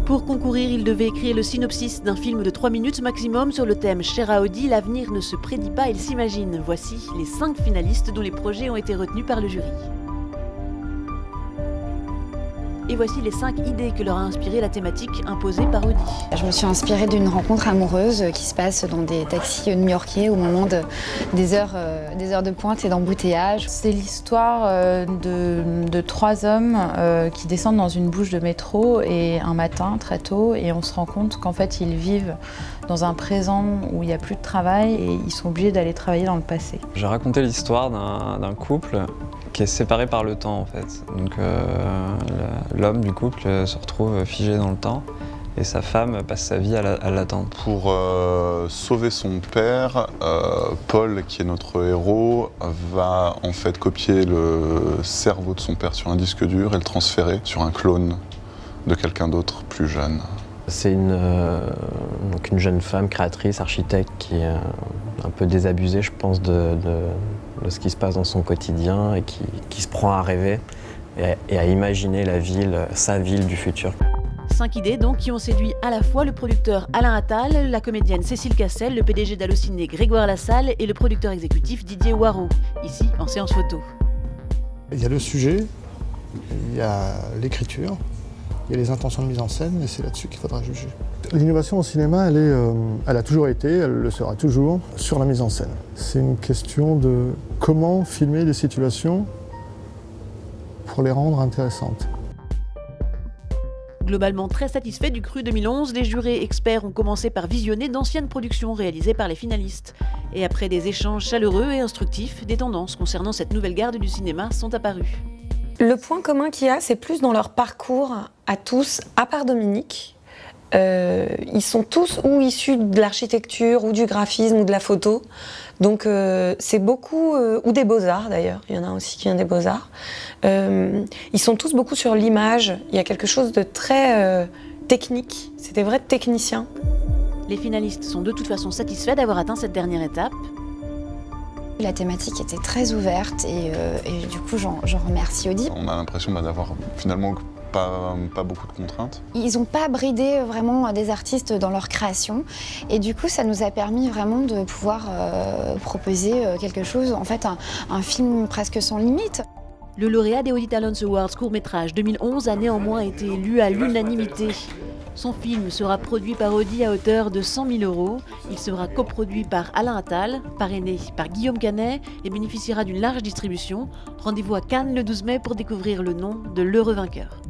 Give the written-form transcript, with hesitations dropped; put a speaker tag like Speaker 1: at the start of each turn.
Speaker 1: Pour concourir, il devait écrire le synopsis d'un film de 3 minutes maximum sur le thème « Cher à Audi, l'avenir ne se prédit pas, il s'imagine ». Voici les 5 finalistes dont les projets ont été retenus par le jury. Et voici les 5 idées que leur a inspiré la thématique imposée par Audi.
Speaker 2: Je me suis inspirée d'une rencontre amoureuse qui se passe dans des taxis new-yorkais au moment des heures de pointe et d'embouteillage.
Speaker 3: C'est l'histoire de 3 hommes qui descendent dans une bouche de métro et un matin, très tôt, et on se rend compte qu'en fait ils vivent dans un présent où il n'y a plus de travail et ils sont obligés d'aller travailler dans le passé.
Speaker 4: J'ai raconté l'histoire d'un couple qui est séparé par le temps en fait. Donc l'homme du couple se retrouve figé dans le temps et sa femme passe sa vie à l'attendre.
Speaker 5: Pour sauver son père, Paul, qui est notre héros, va en fait copier le cerveau de son père sur un disque dur et le transférer sur un clone de quelqu'un d'autre plus jeune.
Speaker 6: C'est donc une jeune femme créatrice, architecte, qui est un peu désabusée, je pense, de ce qui se passe dans son quotidien et qui se prend à rêver et à imaginer la ville, sa ville du futur.
Speaker 1: 5 idées donc qui ont séduit à la fois le producteur Alain Attal, la comédienne Cécile Cassel, le PDG d'Allociné Grégoire Lassalle et le producteur exécutif Didier Waro, ici en séance photo.
Speaker 7: Il y a le sujet, il y a l'écriture, il y a les intentions de mise en scène et c'est là-dessus qu'il faudra juger. L'innovation au cinéma, elle a toujours été, elle le sera toujours, sur la mise en scène. C'est une question de comment filmer des situations pour les rendre intéressantes.
Speaker 1: Globalement très satisfait du Cru 2011, les jurés experts ont commencé par visionner d'anciennes productions réalisées par les finalistes. Et après des échanges chaleureux et instructifs, des tendances concernant cette nouvelle garde du cinéma sont apparues.
Speaker 8: Le point commun qu'il y a, c'est plus dans leur parcours à tous, à part Dominique. Ils sont tous ou issus de l'architecture, ou du graphisme, ou de la photo. Donc c'est beaucoup, ou des beaux-arts d'ailleurs, il y en a aussi qui viennent des beaux-arts. Ils sont tous beaucoup sur l'image, il y a quelque chose de très technique, c'est des vrais techniciens.
Speaker 1: Les finalistes sont de toute façon satisfaits d'avoir atteint cette dernière étape.
Speaker 2: La thématique était très ouverte et du coup j'en remercie Audi.
Speaker 5: On a l'impression d'avoir finalement pas beaucoup de contraintes.
Speaker 2: Ils n'ont pas bridé vraiment des artistes dans leur création et du coup ça nous a permis vraiment de pouvoir proposer quelque chose, en fait un film presque sans limite.
Speaker 1: Le lauréat des Audi Talents Awards court-métrage 2011 a néanmoins été élu à l'unanimité. Son film sera produit par Audi à hauteur de 100 000 €. Il sera coproduit par Alain Attal, parrainé par Guillaume Canet et bénéficiera d'une large distribution. Rendez-vous à Cannes le 12 mai pour découvrir le nom de l'heureux vainqueur.